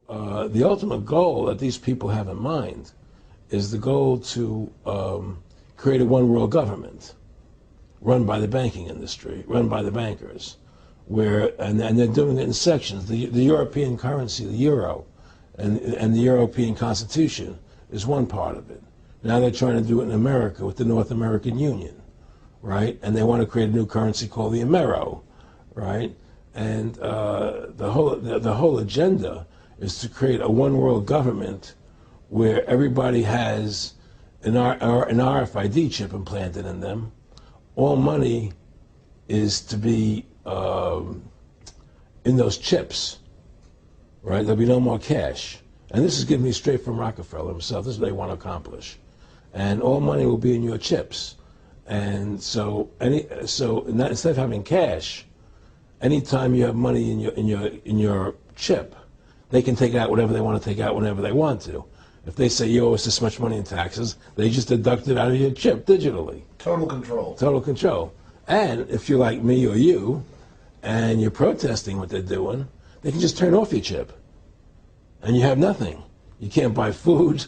the ultimate goal that these people have in mind is the goal to create a one world government run by the banking industry, run by the bankers, and they're doing it in sections. The European currency, the euro, and the European Constitution is one part of it. Now they're trying to do it in America with the North American Union, right? And they want to create a new currency called the Amero, right? And the whole agenda is to create a one world government where everybody has an RFID chip implanted in them. All money is to be in those chips, right? There'll be no more cash. And this is given me straight from Rockefeller himself. This is what they want to accomplish. And all money will be in your chips. And so instead of having cash, anytime you have money in your chip, they can take out whatever they want to take out whenever they want to. If they say you owe us this much money in taxes, they just deduct it out of your chip digitally. Total control. Total control. And if you're like me or you, and you're protesting what they're doing, they can just turn off your chip. And you have nothing. You can't buy food.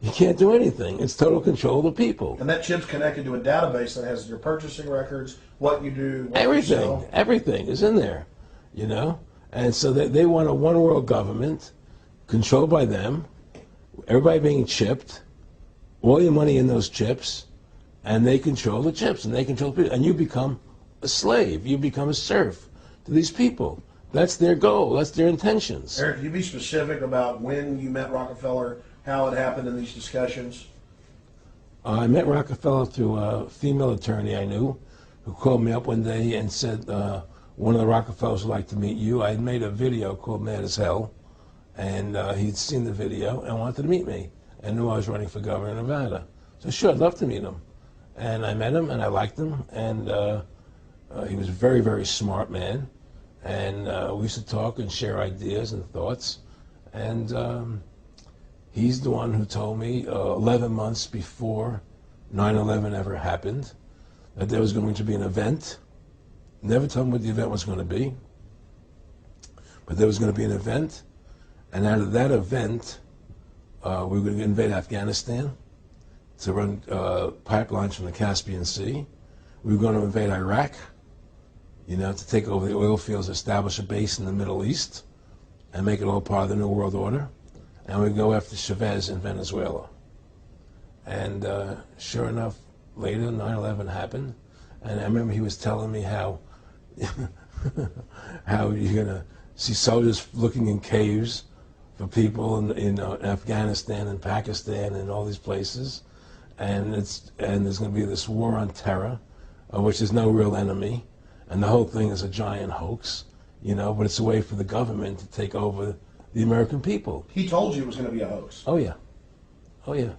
You can't do anything. It's total control of the people. And that chip's connected to a database that has your purchasing records, what you do, what everything, you sell. Everything is in there, you know? And so they want a one world government controlled by them, everybody being chipped, all your money in those chips, and they control the chips, and they control people. And you become a slave. You become a serf to these people. That's their goal. That's their intentions. Eric, can you be specific about when you met Rockefeller, how it happened in these discussions? I met Rockefeller through a female attorney I knew who called me up one day and said, one of the Rockefellers would like to meet you. I had made a video called Mad as Hell, and he'd seen the video and wanted to meet me and knew I was running for governor of Nevada. So sure, I'd love to meet him. And I met him, and I liked him, and he was a very, very smart man. And we used to talk and share ideas and thoughts. And he's the one who told me 11 months before 9/11 ever happened that there was going to be an event. Never told me what the event was going to be, but there was going to be an event. And out of that event, we were going to invade Afghanistan to run pipelines from the Caspian Sea. We were going to invade Iraq, you know, to take over the oil fields, establish a base in the Middle East, and make it all part of the New World Order. And we'd go after Chavez in Venezuela. And sure enough, later 9/11 happened. And I remember he was telling me how how you're going to see soldiers looking in caves for people in Afghanistan and Pakistan and all these places. And there's going to be this war on terror, of which there's no real enemy. And the whole thing is a giant hoax, you know, but it's a way for the government to take over the American people. He told you it was going to be a hoax. Oh, yeah. Oh, yeah.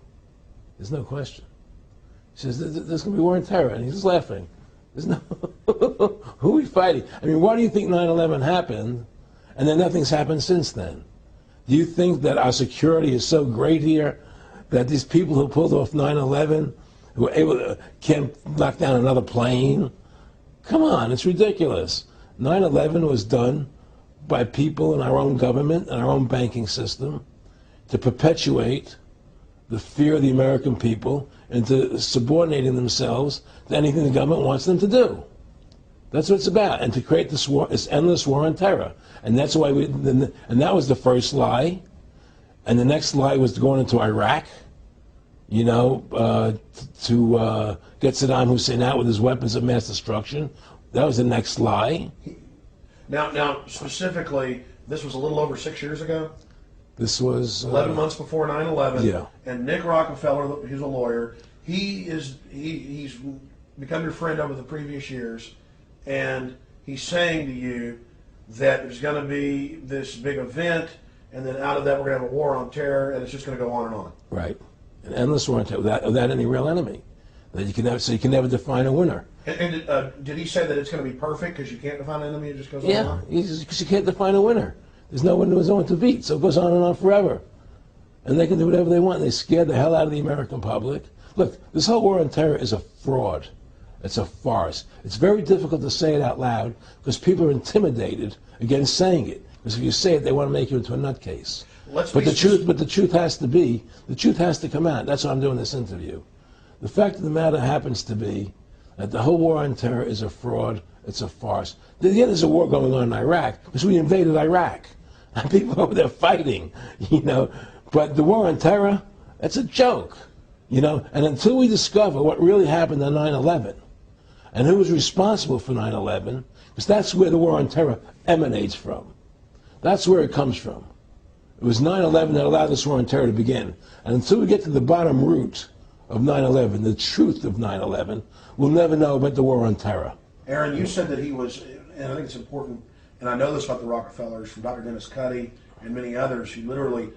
There's no question. He says, there's going to be war on terror. And he's just laughing. There's no... Who are we fighting? I mean, why do you think 9/11 happened and then nothing's happened since then? Do you think that our security is so great here that these people who pulled off 9/11, who were able to, can't knock down another plane? Come on, it's ridiculous. 9/11 was done by people in our own government and our own banking system to perpetuate the fear of the American people into subordinating themselves to anything the government wants them to do. That's what it's about, and to create this war, this endless war on terror. And that's why and that was the first lie. And the next lie was going into Iraq, you know, to get Saddam Hussein out with his weapons of mass destruction. That was the next lie. Now, specifically, this was a little over 6 years ago? This was... 11 months before 9/11. Yeah. And Nick Rockefeller, who's a lawyer, he's become your friend over the previous years, and he's saying to you that there's going to be this big event, and then out of that we're going to have a war on terror, and it's just going to go on and on. Right. An endless war on terror without any real enemy. That you can never, so you can never define a winner. And did he say that it's going to be perfect because you can't define an enemy, it just goes on and on? Yeah, because you can't define a winner. There's no one to beat, so it goes on and on forever. And they can do whatever they want. They scare the hell out of the American public. Look, this whole war on terror is a fraud. It's a farce. It's very difficult to say it out loud because people are intimidated against saying it. Because if you say it, they want to make you into a nutcase. Let's But be the truth has to come out. That's why I'm doing this interview. The fact of the matter happens to be that the whole war on terror is a fraud. It's a farce. Yeah, there's a war going on in Iraq because we invaded Iraq. And people over there fighting, you know. But the war on terror, it's a joke, you know. And until we discover what really happened on 9/11 and who was responsible for 9/11, because that's where the war on terror emanates from. That's where it comes from. It was 9/11 that allowed this war on terror to begin. And until we get to the bottom root of 9/11, the truth of 9/11, we'll never know about the war on terror. Aaron, you said that he was, and I think it's important, and I know this about the Rockefellers from Dr. Dennis Cuddy and many others who literally,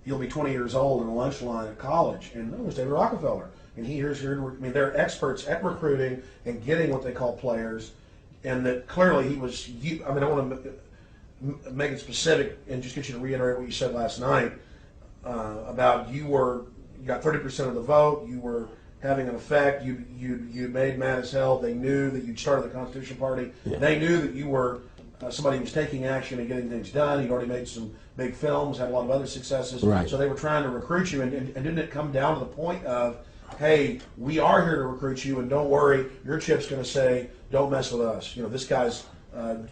you'll be 20 years old in a lunch line at college, and no, it's David Rockefeller. And they're experts at recruiting and getting what they call players, and that clearly he was, I want to make it specific and just get you to reiterate what you said last night about you got 30% of the vote, you were having an effect, you made mad as hell, they knew that you'd started the Constitution Party, they knew that you were somebody who was taking action and getting things done, you'd already made some big films, had a lot of other successes, right. So they were trying to recruit you, and didn't it come down to the point of, hey, we are here to recruit you, and don't worry, your chip's going to say, don't mess with us, you know, this guy's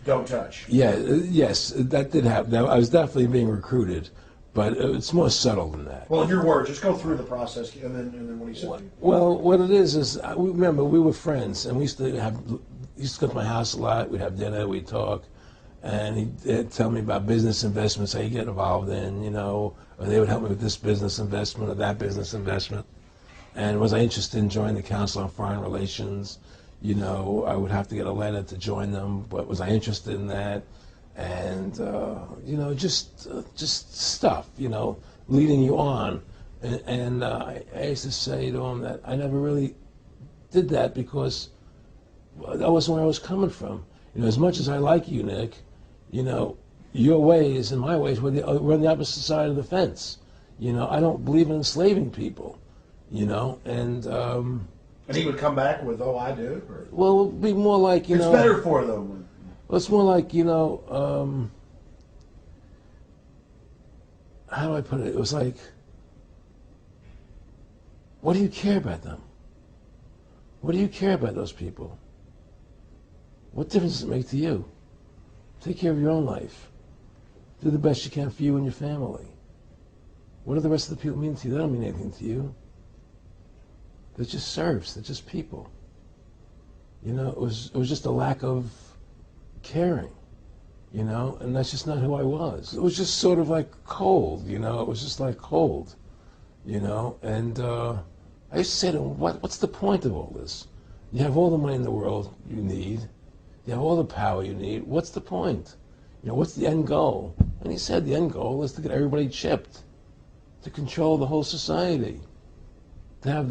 don't touch. Yeah, yes, that did happen. I was definitely being recruited, but it's more subtle than that. Well, in your words, just go through the process, and then what he said. Well, what it is remember we were friends, and we used to go to my house a lot. We'd have dinner, we'd talk, and he'd tell me about business investments, how you get involved in, you know, or they would help me with this business investment or that business investment. And was I interested in joining the Council on Foreign Relations? You know, I would have to get a letter to join them, but was I interested in that? And, you know, just stuff, you know, leading you on. And I used to say to him that I never really did that because that wasn't where I was coming from. You know, as much as I like you, Nick, you know, your ways and my ways we're on the opposite side of the fence. You know, I don't believe in enslaving people, you know, and he would come back with, oh, I do? Or? Well, it would be more like, you know... It's better for them. Well, it's more like, you know, how do I put it? It was like, what do you care about them? What do you care about those people? What difference does it make to you? Take care of your own life. Do the best you can for you and your family. What do the rest of the people mean to you? They don't mean anything to you. They're just serfs. They're just people. You know, it was just a lack of caring, you know, and that's just not who I was. It was just sort of like cold, you know. It was just like cold, you know. And I used to say to him, what's the point of all this? You have all the money in the world you need. You have all the power you need. What's the point? You know, what's the end goal? And he said the end goal is to get everybody chipped, to control the whole society. To have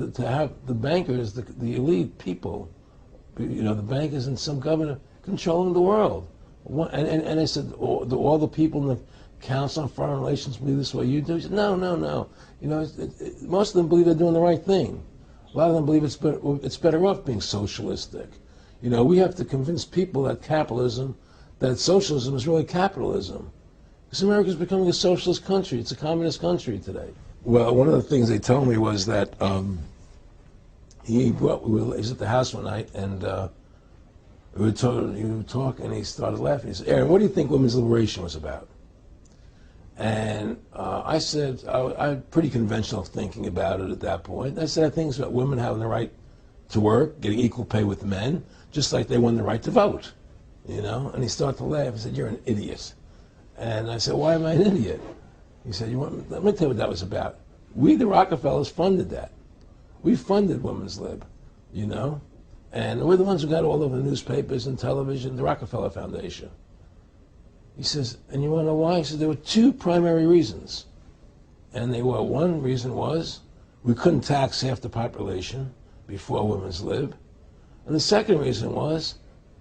the bankers, the elite people, you know, the bankers and some governor controlling the world. And I said, all the people in the Council on Foreign Relations believe this way you do? He said, no. You know, most of them believe they're doing the right thing. A lot of them believe it's better off being socialistic. You know, we have to convince people that socialism is really capitalism. Because America's becoming a socialist country. It's a communist country today. Well, one of the things they told me was that he was at the house one night, and we were talking, and he started laughing. He said, Aaron, what do you think women's liberation was about? And I said, I had pretty conventional thinking about it at that point. I said, I think it's about women having the right to work, getting equal pay with men, just like they won the right to vote, you know? And he started to laugh. He said, you're an idiot. And I said, why am I an idiot? He said, let me tell you what that was about. We, the Rockefellers, funded that. We funded women's lib, you know? And we're the ones who got all over the newspapers and television, the Rockefeller Foundation. He says, and you want to know why? He said, there were two primary reasons. And one reason was we couldn't tax half the population before women's lib. And the second reason was,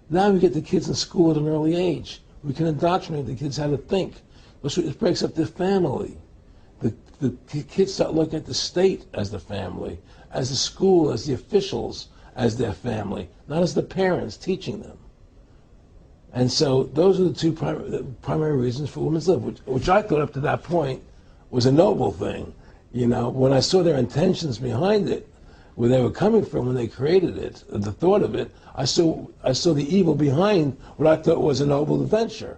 now we get the kids in school at an early age. We can indoctrinate the kids how to think. It breaks up the family. The kids start looking at the state as the family, as the school, as the officials, as their family, not as the parents teaching them. And so those are the two primary reasons for women's lib, which I thought up to that point was a noble thing. You know, when I saw their intentions behind it, where they were coming from when they created it, the thought of it, I saw the evil behind what I thought was a noble adventure.